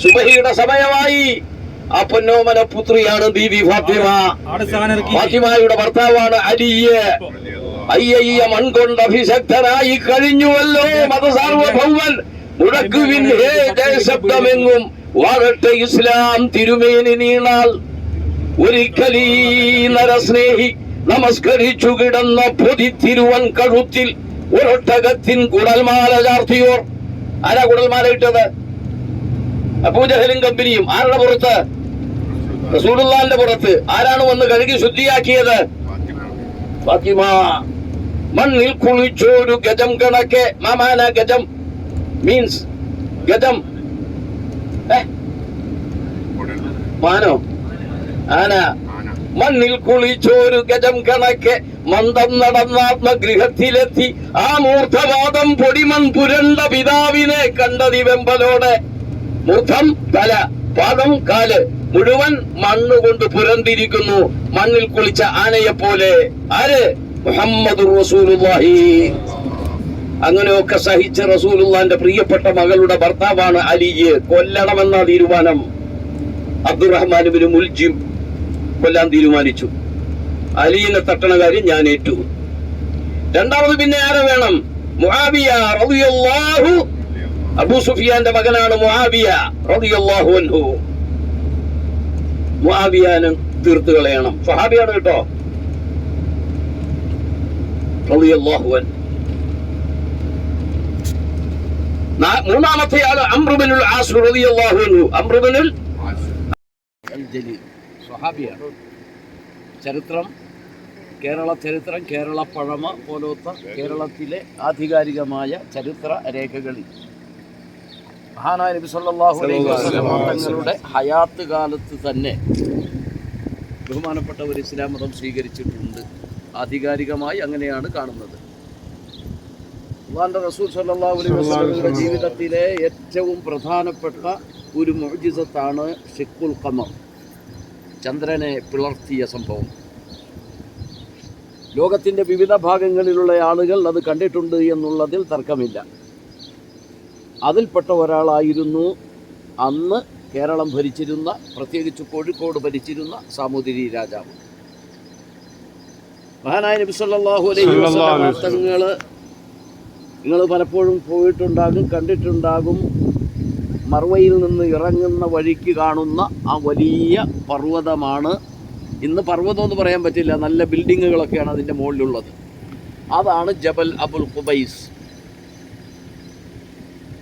സുബഹിയുടെ സമയമായി. ആ പൊന്നോമന പുത്രിയാണ് ബീവി ഫാത്തിമ. ഫാത്തിമയുടെ ഭർത്താവാണ് അലി. അയ്യയ്യ മൺകൊണ്ട് അഭിഷക്തനായി കഴിഞ്ഞുവല്ലോ മതസാർവഭൗമൻ. മുഴക്കുവിൻ ഹേ ജയശബ്ദമെങ്ങും വാഴട്ടെ ഇസ്ലാം തിരുമേനി നീണാൾ. ഒരിക്കലീ നരസ്നേഹി നമസ്കരിച്ചു കിടന്ന പൊതിത്തിരുവൻ കഴുത്തിൽ ഒരൊട്ടകത്തിൻ കുടൽമാല ചാർത്തിയോർ. ആരാ കുടൽമാല ഇട്ടത്? അബൂജഹലും കമ്പനിയും. ആരുടെ പുറത്ത്? റസൂലുള്ളാഹിന്റെ പുറത്ത്. ആരാണ് വന്ന് കഴുകി ശുദ്ധിയാക്കിയത്? ഫാത്തിമ. മണ്ണിൽ കുളിച്ചോരു ഗജം കണക്കെ. മാമാന ഗജം മീൻസ് ഗജം മാനോ ആന. മണ്ണിൽ കുളിച്ചോരു ഗജം കണക്കെ മന്ദം നടന്നാത്മഗൃഹത്തിലെത്തി ആ മൂർധവാദം പൊടിമൺ പുരണ്ട പിതാവിനെ കണ്ടതി വെമ്പലോടെ. മൂർധം തല, പാദം കാല്, മുഴുവൻ മണ്ണുകൊണ്ട് പുരണ്ടിരിക്കുന്നു, മണ്ണിൽ കുളിച്ച ആനയെ പോലെ. ആര്? മുഹമ്മദുർ റസൂലുള്ളാഹി. അങ്ങനെയൊക്കെ സഹിച്ച റസൂലുള്ളാഹിന്റെ പ്രിയപ്പെട്ട മകളുടെ ഭർത്താവാണ് അലിയെ. കൊല്ലണമെന്ന തീരുമാനം. അബ്ദുറഹ്മാൻ ഇബ്നു മുൽജിം കൊല്ലാൻ തീരുമാനിച്ചു. അലിയെ തട്ടണ കാര്യം ഞാൻ ഏറ്റു. രണ്ടാമത് പിന്നെ ആരെ വേണം? മുആവിയ റളിയല്ലാഹു. അബൂ സുഫിയാന്റെ മകനാണ് മുആവിയ റളിയല്ലാഹു അൻഹു. മുആവിയനെ തീർത്തു കളയണം. സ്വഹാബിയാണ് കേട്ടോ. റളിയല്ലാഹു അൻഹു. മൂന്നാമത്തെ ആള് അംർ ഇബ്നുൽ ആസ് റളിയല്ലാഹു അൻഹു. അംർ ഇബ്നുൽ ജലീൽ സ്വഹാബിയാണ്. ചരിത്രം, കേരള ചരിത്രം, കേരള പഴമ പോലത്തെ കേരളത്തിലെ ആധികാരികമായ ചരിത്ര രേഖകളിൽ മഹാനായ നബി സല്ലല്ലാഹു അലൈഹി വസല്ലം തങ്ങളുടെ ഹയാത്ത് കാലത്ത് തന്നെ ബഹുമാനപ്പെട്ടവർ ഇസ്ലാം മതം സ്വീകരിച്ചിട്ടുണ്ട്. ആധികാരികമായി അങ്ങനെയാണ് കാണുന്നത്. അല്ലാഹുവിന്റെ റസൂൽ സല്ലല്ലാഹു അലൈഹി വസല്ലമയുടെ ജീവിതത്തിലെ ഏറ്റവും പ്രധാനപ്പെട്ട ഒരു മുഅ്ജിസത്താണ് ഷിഖുൽ ഖമർ, ചന്ദ്രനെ പിളർത്തിയ സംഭവം. ലോകത്തിൻ്റെ വിവിധ ഭാഗങ്ങളിലുള്ള ആളുകൾ അത് കണ്ടിട്ടുണ്ട് എന്നുള്ളതിൽ തർക്കമില്ല. അതിൽപ്പെട്ട ഒരാളായിരുന്നു അന്ന് കേരളം ഭരിച്ചിരുന്ന, പ്രത്യേകിച്ച് കോഴിക്കോട് ഭരിച്ചിരുന്ന സാമൂതിരി രാജാവ്. മഹാനായ നബി സല്ലല്ലാഹു അലൈഹി വസല്ലം തങ്ങൾ, നിങ്ങൾ പലപ്പോഴും പോയിട്ടുണ്ടാകും, കണ്ടിട്ടുണ്ടാകും. മർവയിൽ നിന്ന് ഇറങ്ങുന്ന വഴിക്ക് കാണുന്ന ആ വലിയ പർവ്വതമാണ്. ഇന്ന് പർവ്വതം എന്ന് പറയാൻ പറ്റില്ല, നല്ല ബിൽഡിങ്ങുകളൊക്കെയാണ് അതിൻ്റെ മുകളിലുള്ളത്. അതാണ് ജബൽ അബുൽ ഖുബൈസ്.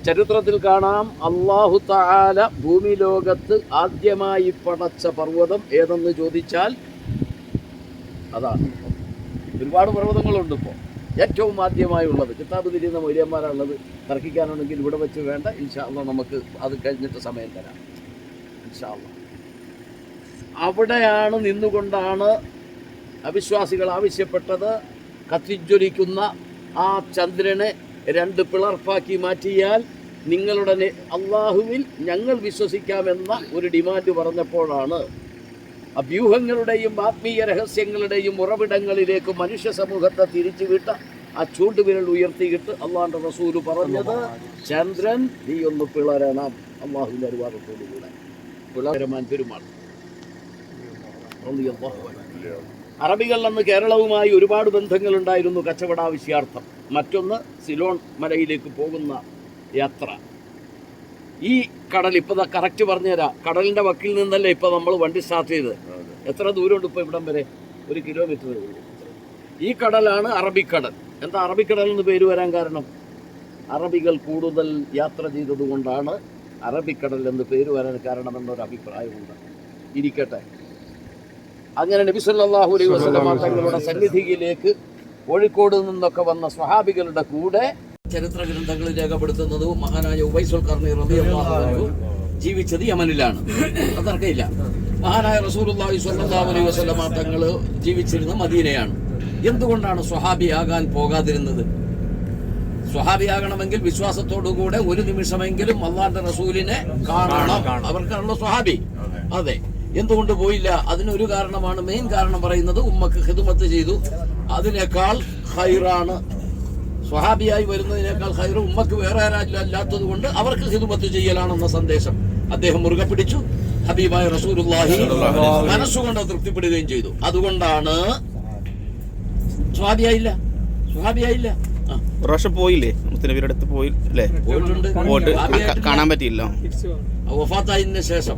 ചരിത്രത്തിൽ കാണാം, അല്ലാഹു തആല ഭൂമി ലോകത്ത് ആദ്യമായി പടച്ച പർവ്വതം ഏതെന്ന് ചോദിച്ചാൽ അതാണ്. ഒരുപാട് പർവ്വതങ്ങളുണ്ട് ഇപ്പോൾ. ഏറ്റവും ആദ്യമായുള്ളത് കിതാബ് തിരിയുന്ന മൗര്യന്മാരാണുള്ളത്. തർക്കിക്കാനുണ്ടെങ്കിൽ ഇവിടെ വെച്ച് വേണ്ട, ഇൻഷാ അല്ലാഹ് നമുക്ക് അത് കഴിഞ്ഞിട്ട് സമയം തരാം ഇൻഷാ അല്ലാഹ്. അവിടെയാണ് നിന്നുകൊണ്ടാണ് അവിശ്വാസികൾ ആവശ്യപ്പെട്ടത്, കത്തിജ്വലിക്കുന്ന ആ ചന്ദ്രനെ രണ്ട് പിളർപ്പാക്കി മാറ്റിയാൽ നിങ്ങളുടെ അള്ളാഹുവിൽ ഞങ്ങൾ വിശ്വസിക്കാമെന്ന ഒരു ഡിമാൻഡ് പറഞ്ഞപ്പോഴാണ് അഭ്യൂഹങ്ങളുടെയും ആത്മീയ രഹസ്യങ്ങളുടെയും ഉറവിടങ്ങളിലേക്ക് മനുഷ്യ സമൂഹത്തെ തിരിച്ചുവിട്ട ആ ചൂണ്ടുവിരൽ ഉയർത്തിയിട്ട് അള്ളാഹുവിൻ്റെ റസൂല് പറഞ്ഞത്, ചന്ദ്രൻ നീ ഒന്ന് പിളരണം. അള്ളാഹുവിൻ്റെ അനുവാദത്തോടുകൂടെ പിളരമാൻ പെരുമാൾ. അറബികൾ അന്ന് കേരളവുമായി ഒരുപാട് ബന്ധങ്ങളുണ്ടായിരുന്നു കച്ചവടാവശ്യാർത്ഥം. മറ്റൊന്ന് സിലോൺ മലയിലേക്ക് പോകുന്ന യാത്ര. ഈ കടൽ ഇപ്പോൾ കറക്റ്റ് പറഞ്ഞുതരാം, കടലിൻ്റെ വക്കിൽ നിന്നല്ലേ ഇപ്പോൾ നമ്മൾ വണ്ടി സ്റ്റാർട്ട് ചെയ്ത്. എത്ര ദൂരമുണ്ട് ഇപ്പോൾ ഇവിടം വരെ? 1 കിലോമീറ്റർ. ഈ കടലാണ് അറബിക്കടൽ. എന്താ അറബിക്കടൽ എന്ന് പേര് വരാൻ കാരണം? അറബികൾ കൂടുതൽ യാത്ര ചെയ്തതുകൊണ്ടാണ് അറബിക്കടൽ എന്ന് പേര് വരാൻ കാരണമെന്നൊരു അഭിപ്രായമുണ്ട്. ഇരിക്കട്ടെ. അങ്ങനെ നബി സല്ലല്ലാഹു അലൈഹി വസല്ലം തങ്ങളുടെ സന്നിധിയിലേക്ക് കോഴിക്കോട് നിന്നൊക്കെ വന്ന സ്വഹാബികളുടെ കൂടെ ചരിത്ര ഗ്രന്ഥങ്ങളിൽ രേഖപ്പെടുത്തുന്നത് മഹാനായ ഉവൈസുൽ ഖർനി റളിയല്ലാഹു അൻഹു ജീവിച്ചത് യമനിലാണ്. അതർക്കയില്ല. മഹാനായ റസൂലുള്ളാഹി സ്വല്ലല്ലാഹു അലൈഹി വസല്ലം തങ്ങൾ ജീവിച്ചിരുന്ന മദീനയാണ്. എന്തുകൊണ്ടാണ് സ്വഹാബിയാകാൻ പോകാതിരുന്നത്? സ്വഹാബിയാകണമെങ്കിൽ വിശ്വാസത്തോടുകൂടെ ഒരു നിമിഷമെങ്കിലും അല്ലാഹുവിന്റെ റസൂലിനെ കാണണം. അവർക്കാണല്ലോ സ്വഹാബി. അതെ. എന്തുകൊണ്ട് പോയില്ല? അതിനൊരു കാരണമാണ്, മെയിൻ കാരണം പറയുന്നത് ഉമ്മക്ക് ഖിദ്മത്ത് ചെയ്തു. അതിനേക്കാൾ ഖൈറാണ്, സ്വഹാബിയായി വരുന്നതിനേക്കാൾ ഖൈറ് ഉമ്മക്ക് വേറെ ആരാല്ലാത്തത് കൊണ്ട് അവർക്ക് ഖിദ്മത്ത് ചെയ്യലാണെന്ന സന്ദേശം അദ്ദേഹം മുറുകെ പിടിച്ചു. ഹബീബായ റസൂലുള്ളാഹി മനസ്സുകൊണ്ട് തൃപ്തിപ്പെടുകയും ചെയ്തു. അതുകൊണ്ടാണ് സ്വഹാബിയായില്ല. പ്രാവശ്യം പോയില്ലേ മുത്തനബിയുടെ അടുത്ത് പോയില്ലേ? പോയിട്ട് കാണാൻ പറ്റിയില്ല. വഫാത്തായതിന് ശേഷം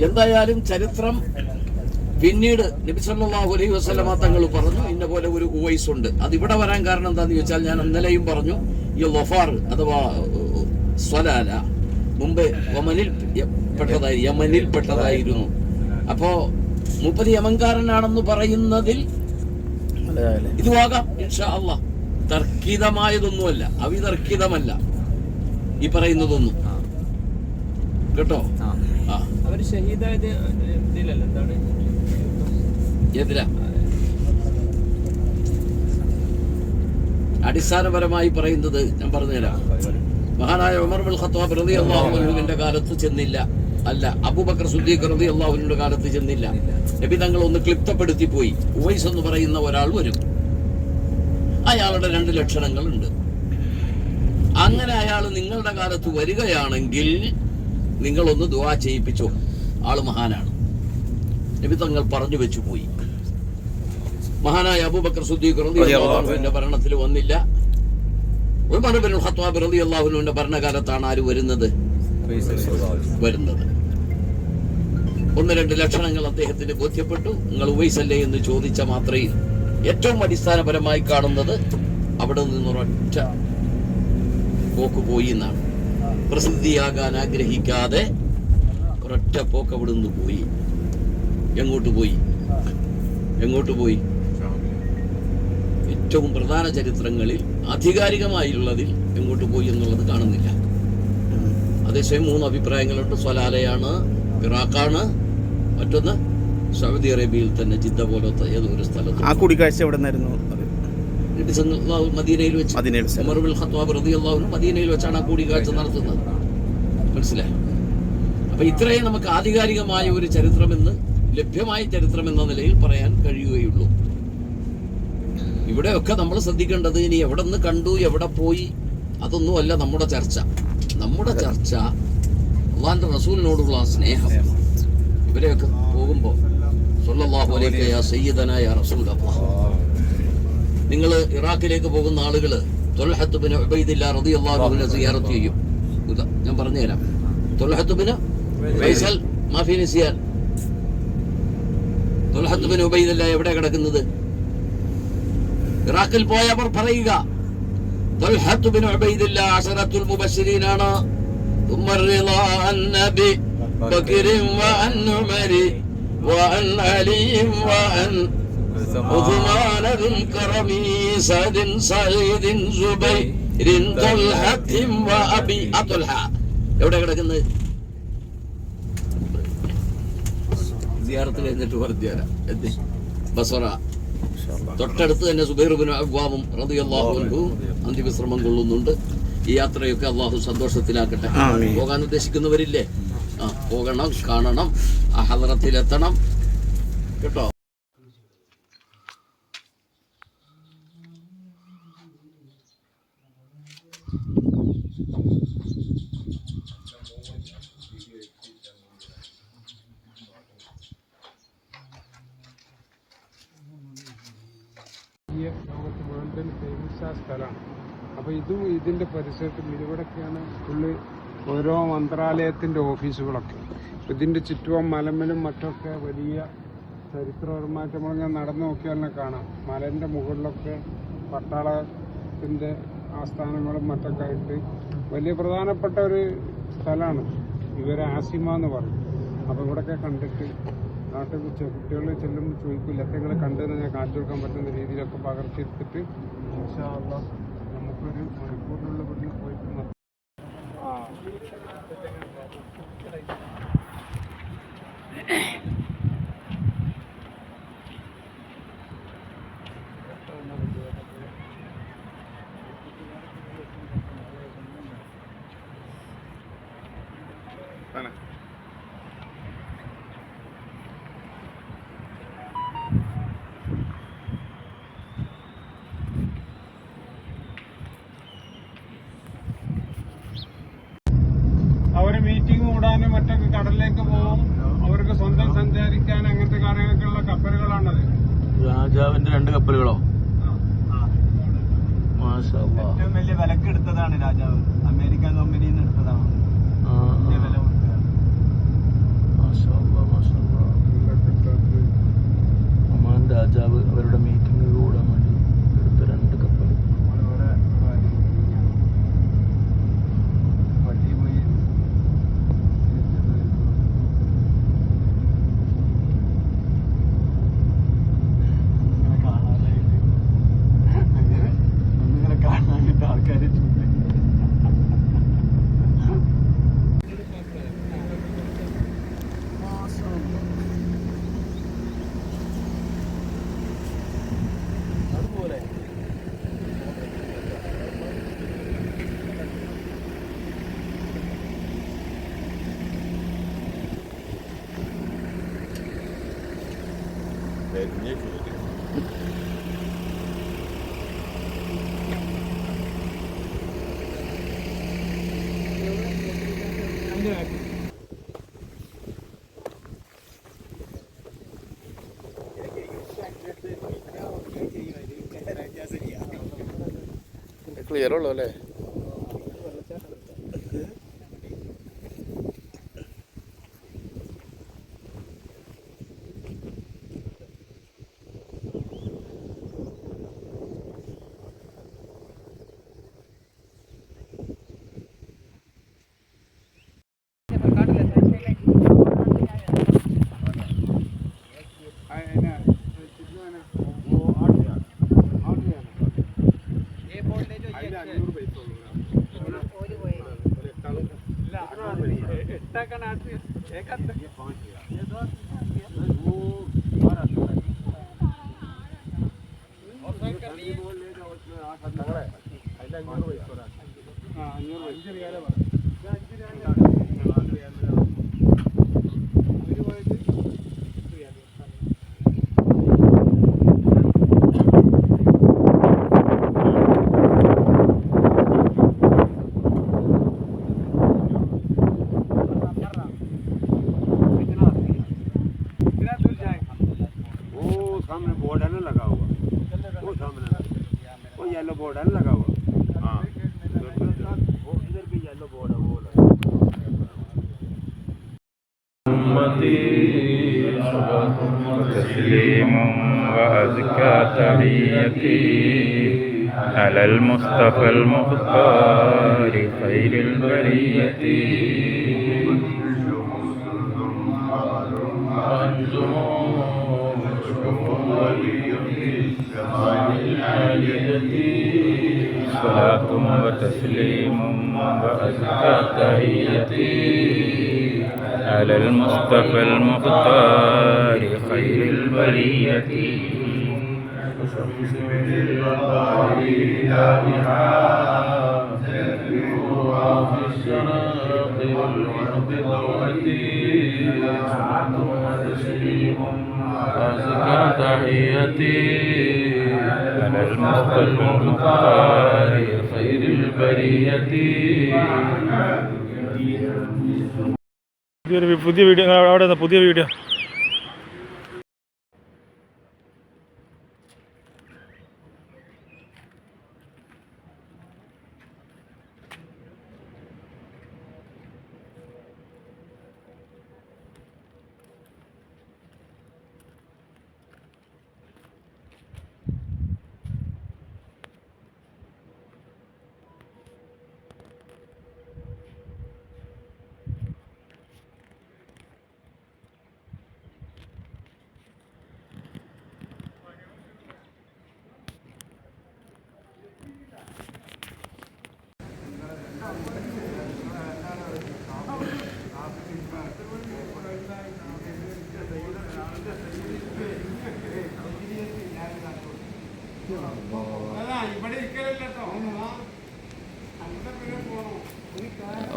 എന്തായാലും ചരിത്രം പിന്നീട് നബി സല്ലല്ലാഹു അലൈഹി വസല്ലമ തങ്ങൾ പറഞ്ഞു ഇന്ന പോലെ ഒരു ഉവൈസ് ഉണ്ട്. അതിവിടെ വരാൻ കാരണം എന്താണെന്ന് ചോദിച്ചാൽ ഞാൻ ഇന്നലെയും പറഞ്ഞു, ഈ ലൊഫാർ അഥവാ സ്വലാല മുമ്പ് യമനിൽ പെട്ടതായിരുന്നു. അപ്പോ 30 യമൻകാരനാണെന്ന് പറയുന്നതിൽ ഇതുവാകാം ഇൻഷാ അല്ലാഹ്. തർക്കിതമായതൊന്നുമല്ല, അവിതർക്കിതമല്ല ഈ പറയുന്നതൊന്നും കേട്ടോ. എതിരാ അടിസ്ഥാനപരമായി പറയുന്നത് ഞാൻ പറഞ്ഞുതരാം. മഹാനായ ഉമർ ഇബ്നുൽ ഖത്താബ് റളിയല്ലാഹു അൻഹുവിന്റെ കാലത്ത് ചെന്നില്ല, അല്ല അബൂബക്കർ സിദ്ദീഖ് റളിയല്ലാഹു അൻഹുവിന്റെ കാലത്ത് ചെന്നില്ല. നബി തങ്ങൾ ഒന്ന് ക്ലിപ്തപ്പെടുത്തി പോയി. ഉവൈസ് എന്ന് പറയുന്ന ഒരാൾ വരും, അയാളുടെ 2 ലക്ഷണങ്ങളുണ്ട്. അങ്ങനെ അയാൾ നിങ്ങളുടെ കാലത്ത് വരികയാണെങ്കിൽ നിങ്ങളൊന്ന് ദുആ ചെയ്യിപ്പിച്ചോ, ആള് മഹാനാണ്. നബി തങ്ങൾ പറഞ്ഞു വെച്ചു പോയി. മഹാനായ അബൂബക്കർ സിദ്ദീഖ് റളിയല്ലാഹു അൻഹുവിന്റെ ഭരണത്തിൽ വന്നില്ല. ഉമർ ഇബ്നുൽ ഖത്താബ് റളിയല്ലാഹു അൻഹുവിന്റെ ഭരണകാലത്താണ് ആര് വരുന്നത്? 1-2 ലക്ഷണങ്ങൾ അദ്ദേഹത്തിന് ബോധ്യപ്പെട്ടു. നിങ്ങൾ ഉവൈസ് അല്ലേ എന്ന് ചോദിച്ച മാത്രയിൽ ഏറ്റവും അടിസ്ഥാനപരമായി കാണുന്നത് അവിടെ നിന്നൊരൊറ്റ പോക്ക് പോയി എന്നാണ്. പ്രസിദ്ധിയാകാൻ ആഗ്രഹിക്കാതെ ഒരൊറ്റ പോക്ക് അവിടെ നിന്ന് പോയി. എങ്ങോട്ട് പോയി? ഏറ്റവും പ്രധാന ചരിത്രങ്ങളിൽ ആധികാരികമായുള്ളതിൽ എങ്ങോട്ട് പോയി എന്നുള്ളത് കാണുന്നില്ല. അതേസമയം 3 അഭിപ്രായങ്ങളുണ്ട്. സ്വലാലയാണ്, ഇറാഖാണ്, മറ്റൊന്ന് സൗദി അറേബ്യയിൽ തന്നെ ജിദ്ദ പോലത്തെ ഏതോ ഒരു സ്ഥലത്ത്. ആ കൂടിക്കാഴ്ച എവിടെ നിന്നായിരുന്നു? മദീനയിൽ വെച്ച്. ഉമർ ഇബ്നുൽ ഖത്താബ് റളിയല്ലാഹു അൻഹു മദീനയിൽ വെച്ചാണ് ആ കൂടിക്കാഴ്ച നടത്തുന്നത്. മനസ്സിലായി? അപ്പൊ ഇത്രയും നമുക്ക് ആധികാരികമായ ഒരു ചരിത്രമെന്ന്, ലഭ്യമായ ചരിത്രം എന്ന നിലയിൽ പറയാൻ കഴിയുകയുള്ളൂ. ഇവിടെയൊക്കെ നമ്മൾ ശ്രദ്ധിക്കേണ്ടത് ഇനി എവിടെ നിന്ന് കണ്ടു, എവിടെ പോയി, അതൊന്നുമല്ല നമ്മുടെ ചർച്ച. അല്ലാഹുവിന്റെ റസൂലിനോടുള്ള സ്നേഹം. ഇവരെയൊക്കെ പോകുമ്പോൾ സല്ലല്ലാഹു അലൈഹി യാ സയ്യിദനാ യാ റസൂലല്ലാഹ്. നിങ്ങൾ ഇറാഖിലേക്ക് പോകുന്ന ആളുകൾ ത്വൽഹത്ത് ബിൻ ഉബൈദില്ലാ റളിയല്ലാഹു അൻഹു സിയാറത്ത് ചെയ്യും. ഞാൻ പറഞ്ഞുതരാം. ത്വൽഹത്ത് ബിൻ ഫൈസൽ മാഫി നിസിയാൻ. ത്വൽഹത്ത് ബിൻ ഉബൈദില്ലാ എവിടെ കിടക്കുന്നത്? ഇറാഖിൽ പോയവർ പറയുക ത്വൽഹത്ത് ബിൻ ഉബൈദില്ലാ അശറത്തുൽ മുബശ്ശിരീനാണ്. ثم الرضا عن نبي بكر وعن عمر وعن علي وعن عثمان ذو الكرم سعد سعيد زبير طلحة وأبي طلحة. എവിടെ കിടക്കുന്നത്? സിയാറത്ത് കഴിഞ്ഞിട്ട് പറഞ്ഞുതരാം. ബസറ തൊട്ടടുത്ത് തന്നെ സുബൈർ ഇബ്നു അവ്വാമും റളിയല്ലാഹു അൻഹു അന്ത്യവിശ്രമം കൊള്ളുന്നുണ്ട്. ഈ യാത്രയൊക്കെ അള്ളാഹു സന്തോഷത്തിലാക്കട്ടെ. പോകാൻ ഉദ്ദേശിക്കുന്നവരില്ലേ? പോകണം, കാണണം, ആ ഹദറത്തിലെത്തണം കേട്ടോ. ലോകത്ത് വേൾഡിൽ ഫേമസ് ആ സ്ഥലമാണ്. അപ്പോൾ ഇതിൻ്റെ പരിസരത്തും ഇവിടെയൊക്കെയാണ് ഫുള്ള് ഓരോ മന്ത്രാലയത്തിൻ്റെ ഓഫീസുകളൊക്കെ. ഇതിൻ്റെ ചുറ്റും മലമലും മറ്റൊക്കെ വലിയ ചരിത്രപരമായിട്ട് നമ്മളിങ്ങനെ നടന്നു നോക്കിയാൽ കാണാം. മലേൻ്റെ മുകളിലൊക്കെ പട്ടാളത്തിൻ്റെ ആസ്ഥാനങ്ങളും മറ്റൊക്കെ ആയിട്ട് വലിയ പ്രധാനപ്പെട്ട ഒരു സ്ഥലമാണ്. ഇവരെ ആസിമ എന്ന് പറയും. അപ്പോൾ ഇവിടെയൊക്കെ കണ്ടിട്ട് നാട്ടിൽ കുട്ടികൾ ചെല്ലുമ്പോൾ ചോദിക്കില്ല എത്ര കണ്ടതെന്ന് ഞാൻ കാണിച്ചു കൊടുക്കാൻ പറ്റുന്ന രീതിയിലൊക്കെ പകർത്തിയെടുത്തിട്ട് ഇൻഷാ അല്ലാഹ് നമുക്കൊരു മണിക്കൂറിനുള്ള വീട്ടിൽ പോയിട്ട് ഒറ്റക്ക് കടലിലേക്ക് പോകും. അവർക്ക് സ്വന്തം സഞ്ചരിക്കാൻ അങ്ങനത്തെ കാര്യങ്ങൾക്കുള്ള കപ്പലുകളാണത്. രാജാവിന്റെ 2 കപ്പലുകളോ? ഏറ്റവും വലിയ വിലക്ക് എടുത്തതാണ് രാജാവ്. അമേരിക്കൻ കമ്പനിയിൽ നിന്ന് എടുത്തതാണ്. വലിയ വില കൊടുത്തതാണ്. ഒമാൻ രാജാവ് അവരുടെ മീറ്റിംഗ് കൂടാൻ വേണ്ടി എടുത്ത 2 കപ്പൽ. പള്ളി പോയി ഇങ്ങനെ കാണാനായിട്ട് ഒന്നിങ്ങനെ കാണാനായിട്ട് ആൾക്കാരെ ചൂണ്ടി. ക്ലിയർ ഉള്ളൂ അല്ലേ? تسليم وأزكى تحيتي على المصطفى المختار خير البرية. صلاة وتسليم وأزكى تحيتي على المصطفى المختار خير البرية. في الشراق والغرب ضوءتي وتسليم وأزكى تحيتي على المصطفى المختار خير البرية. പുതിയ വീഡിയോ അവിടെ പുതിയ വീഡിയോ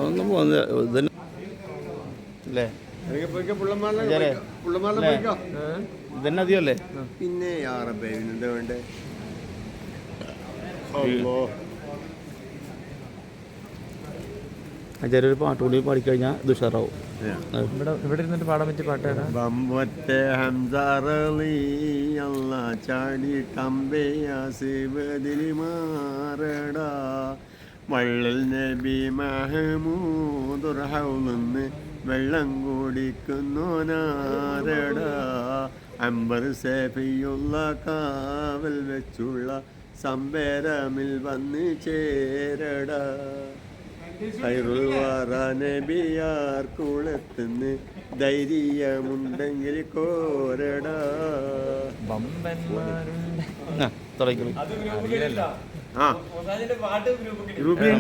ഒന്നും പോകുന്നില്ല അല്ലേ? ഇതന്നെ അധികമല്ലേ? പിന്നെ എന്താ വേണ്ടേ? ചെറിയൊരു പാട്ടുകൂടി പാടിക്കഴിഞ്ഞാൽ ഇത് ഉഷാറാവും. ഇവിടെ ഇരുന്നിട്ട് പാടാൻ പറ്റിയ പാട്ട് ഏതാ? ബമ്പത്തെ ഹംസാറളി അല്ലാ ചാടി കമ്പയാസിബദിലി മാറടാ വള്ളൽ നബി മഹമൂദുർ ഹൗലിന്ന് വെള്ളം കുടിക്കുന്നു നാരടാ അംബർ സേഫിയുള്ള കാവൽ വെച്ചുള്ള സംബരമിൽ വന്ന് ചേരടാ ഖൈറുൽ വറ നബിയാർ കുളത്തുന്ന് ധൈര്യമുണ്ടെങ്കിൽ കോരടാ.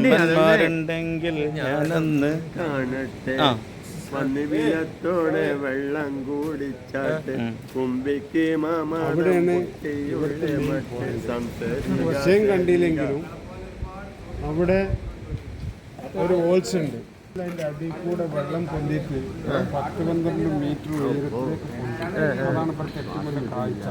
ബമ്പന്മാരുണ്ടെങ്കിൽ ഞാനൊന്ന് കാണട്ടെ വന്ന് വിലത്തോടെ വെള്ളം കൂടിച്ചാട്ട് കുമ്പിക്ക് വിഷയം കണ്ടില്ലെങ്കിലും അവിടെ ഒരു ഹോൾസ് ഉണ്ട്. അതിന്റെ അടിയിൽ കൂടെ വെള്ളം പൊന്തിയിട്ട് 10-12 മീറ്റർ ഉയരത്തിലേക്ക് പൊന്തി. അതാണ് ഇപ്പോഴത്തെ ഏറ്റവും വലിയ കാഴ്ച.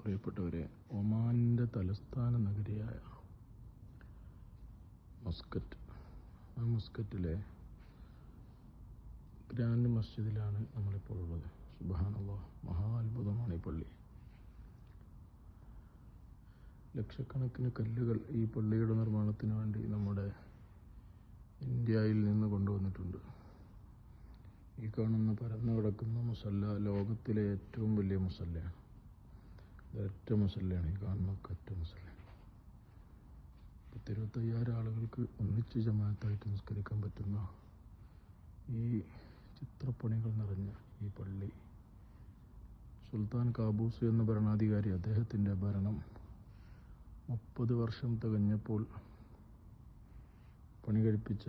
പ്രിയപ്പെട്ടവരെ, ഒമാനിൻ്റെ തലസ്ഥാന നഗരിയായ മസ്കറ്റ്, ആ മസ്കറ്റിലെ ഗ്രാൻഡ് മസ്ജിദിലാണ് നമ്മളിപ്പോൾ ഉള്ളത്. സുബ്ഹാനല്ലാഹ്, മഹാ അത്ഭുതമാണ് ഈ പള്ളി. ലക്ഷക്കണക്കിന് കല്ലുകൾ ഈ പള്ളിയുടെ നിർമ്മാണത്തിന് വേണ്ടി നമ്മുടെ ഇന്ത്യയിൽ നിന്ന് കൊണ്ടുവന്നിട്ടുണ്ട്. ഈ കാണുന്ന പരന്നു കിടക്കുന്ന മുസല്ല ലോകത്തിലെ ഏറ്റവും വലിയ മുസല്ലയാണ്. ഒറ്റ മുസല്ലയാണ് ഈ കാണുന്ന ഒറ്റ മുസല്ല. 25,000 ആളുകൾക്ക് ഒന്നിച്ച് ജമാഅത്തായിട്ട് നിസ്കരിക്കാൻ പറ്റുന്ന ഈ ചിത്രപ്പണികൾ നിറഞ്ഞ ഈ പള്ളി, സുൽത്താൻ കാബൂസ് എന്ന ഭരണാധികാരി അദ്ദേഹത്തിൻ്റെ ഭരണം 30 വർഷം തികഞ്ഞപ്പോൾ പണി കഴിപ്പിച്ച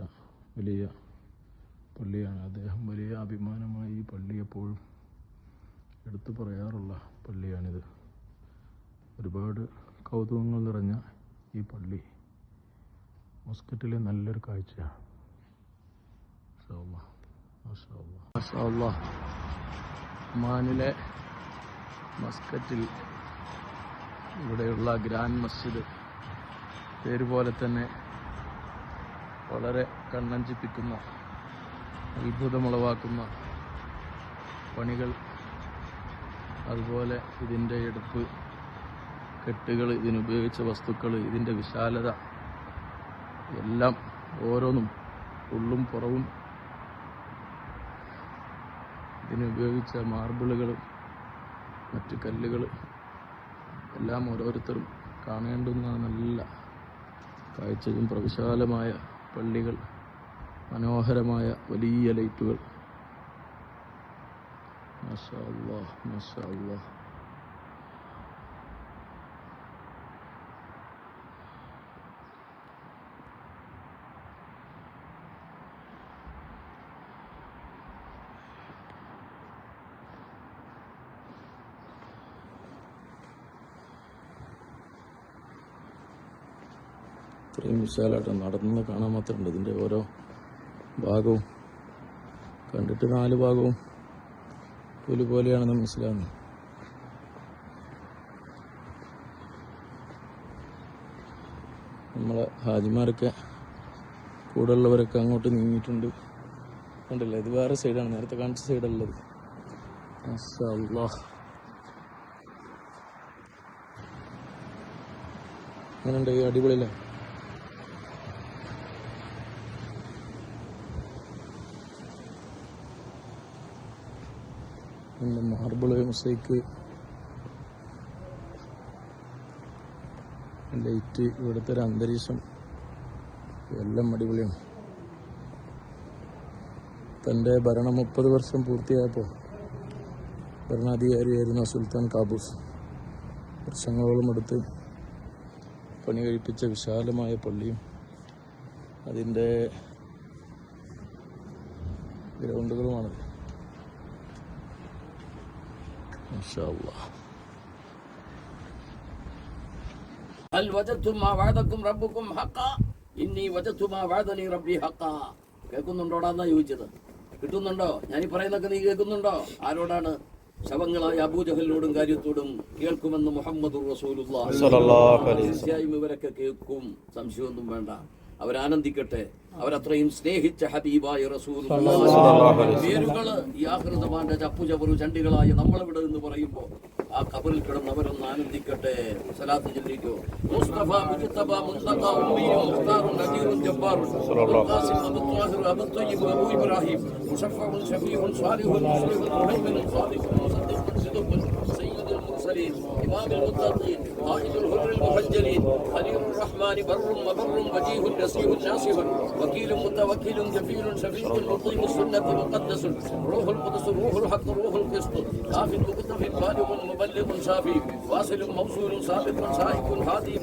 വലിയ പള്ളിയാണ്. അദ്ദേഹം വലിയ അഭിമാനമായി ഈ പള്ളി എപ്പോഴും എടുത്തു പറയാറുള്ള പള്ളിയാണിത്. ഒരുപാട് കൗതുകങ്ങൾ നിറഞ്ഞ ഈ പള്ളി മസ്കറ്റിലെ നല്ലൊരു കാഴ്ചയാണ്. ഒമാനിലെ മസ്കറ്റിൽ ഇവിടെയുള്ള ഗ്രാൻഡ് മസ്ജിദ് പേര് പോലെ തന്നെ വളരെ കണ്ണഞ്ചിപ്പിക്കുന്ന, അത്ഭുതമുളവാക്കുന്ന പണികൾ, അതുപോലെ ഇതിൻ്റെ എടുപ്പ്, കെട്ടുകൾ, ഇതിനുപയോഗിച്ച വസ്തുക്കൾ, ഇതിൻ്റെ വിശാലത എല്ലാം ഓരോന്നും ഉള്ളും പുറവും, ഇതിനുപയോഗിച്ച മാർബിളുകൾ, മറ്റ് കല്ലുകൾ എല്ലാം ഓരോരുത്തരും കാണേണ്ടുന്ന നല്ല കാഴ്ചയും പ്രവിശാലമായ പള്ളികൾ, മനോഹരമായ വലിയ ലൈറ്റുകൾ. മാഷാ അല്ലാഹ്, മാഷാ അല്ലാഹ്. ഇത്രയും വിശാലമായിട്ട് നടന്ന് കാണാൻ മാത്രമുണ്ട്. ഇതിൻ്റെ ഓരോ ഭാഗവും കണ്ടിട്ട് 4 ഭാഗവും ഒരുപോലെയാണെന്ന് മനസ്സിലാകുന്നു. നമ്മളെ ഹാജിമാരൊക്കെ കൂടെ ഉള്ളവരൊക്കെ അങ്ങോട്ട് നീങ്ങിയിട്ടുണ്ട്. കണ്ടില്ല, ഇത് വേറെ സൈഡാണ്, നേരത്തെ കാണിച്ച സൈഡുള്ളത്. മാഷാ അല്ലാഹ്. അങ്ങനെയുണ്ട്, അടിപൊളിയല്ലേ? മാർബിള്, മൊസൈക്ക്, ലൈറ്റ്, ഇവിടുത്തെ ഒരു അന്തരീക്ഷം എല്ലാം അടിപൊളിയാണ്. തൻ്റെ ഭരണം 30 വർഷം പൂർത്തിയായപ്പോൾ ഭരണാധികാരിയായിരുന്ന സുൽത്താൻ കാബൂസ് വർഷങ്ങളോളം എടുത്ത് പണി കഴിപ്പിച്ച വിശാലമായ പള്ളിയും അതിൻ്റെ ഗ്രൗണ്ടുകളുമാണ്. മാഷാ അല്ലാഹ്. ഹൽ വജദ്തും മാ വഅദകും റബ്ബുകും ഹഖാ ഇന്നി വജദ്തു മാ വഅദനി റബ്ബി ഹഖാ. കേൾക്കുന്നുണ്ടോടാന്നാ ചോദിച്ചത്. കിട്ടുന്നുണ്ടോ? ഞാനീ പറയുന്നൊക്കെ നീ കേൾക്കുന്നുണ്ടോ? ആരോടാണ്? ശവങ്ങളായ അബൂജഹലിനോടും കാര്യത്തോടും കേൾക്കുമെന്ന് മുഹമ്മദുർ റസൂലുള്ളാഹി സ്വല്ലല്ലാഹു അലൈഹി വസല്ലം. തീർച്ചയായും ഇവരൊക്കെ കേൾക്കും, സംശയമൊന്നും വേണ്ട. അവരാനന്ദിക്കട്ടെ. അവരത്രയും സ്നേഹിച്ച ഹബീബായ റസൂലുള്ളാഹി. പേരുകള് ഈ ആഹൃതമാന്റെ ചപ്പുചവറു ചണ്ടികളായ നമ്മളിവിടെ എന്ന് പറയുമ്പോ ആ കബറിൽ കിടന്ന് അവരൊന്ന് ആനന്ദിക്കട്ടെ. സലാത്ത് ചൊല്ലിക്കോ. മുസ്തഫ മുജ്തബ മുന്തഖ ഉമ്മീൻ മുഖ്താറുൻ നദീറുൻ ജബ്ബാറുൻ ഖാസിം അബു ത്വാഹിർ അബു ത്വയ്യിബ് അബു ഇബ്രാഹിം മുശഫഉൻ ശഫീഉൻ സാലിഹുൻ മുസ്ലിമുൻ മുഹൈമിനുൻ സാദിഖുൻ മുസദ്ദിഖുൻ സിദ്ഖുൻ സയ്യിദുൽ മുർസലീൻ ഇമാമുൽ മുത്തഖീൻ ഖായിദുൽ ഹുർറിൽ മുഹജ്ജലീൻ ഖലീലുർ റഹ്മാൻ ബർറുൻ വബർറുൻ വജീഹുൻ നസീഹുൻ നാസിഹുൻ വകീലുൻ മുതവക്കിലുൻ ജഫീലുൻ ഷഫീഉൻ മുഖീമുസ് സുന്നത്തി മുഖദ്ദസുൻ റൂഹുൽ ഖുദ്സ് റൂഹുൽ ഹഖ് റൂഹുൽ ഖിസ്ത് കാഫിൽ മുഖ്തഫിൽ ബാലിഗുൻ മുബല്ലിഗുൻ ഷാഫി വാസിലുൻ മൗസൂലുൻ സാബിഖുൻ സായിഖുൻ ഹാദി.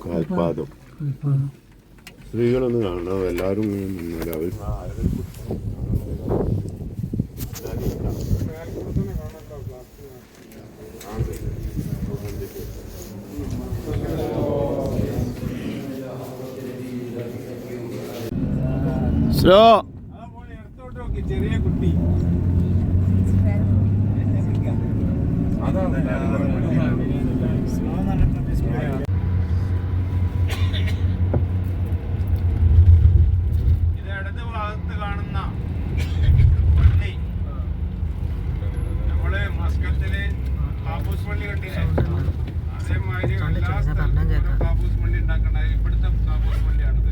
കാൽപാദം സ്ത്രീകളൊന്നും കാണണം, എല്ലാവരും അവർ ചെറിയ കുട്ടി ഇത് ഇടത് ഭാഗത്ത് കാണുന്ന പള്ളി നമ്മള് മസ്കത്തില് കാബൂസ് പള്ളി കണ്ടില്ലേ? അതേമാതിരി എല്ലാ സ്ഥലത്തും കാബൂസ് പള്ളി ഉണ്ടാക്കണ ഇവിടുത്തെ കാബൂസ് പള്ളിയാണിത്.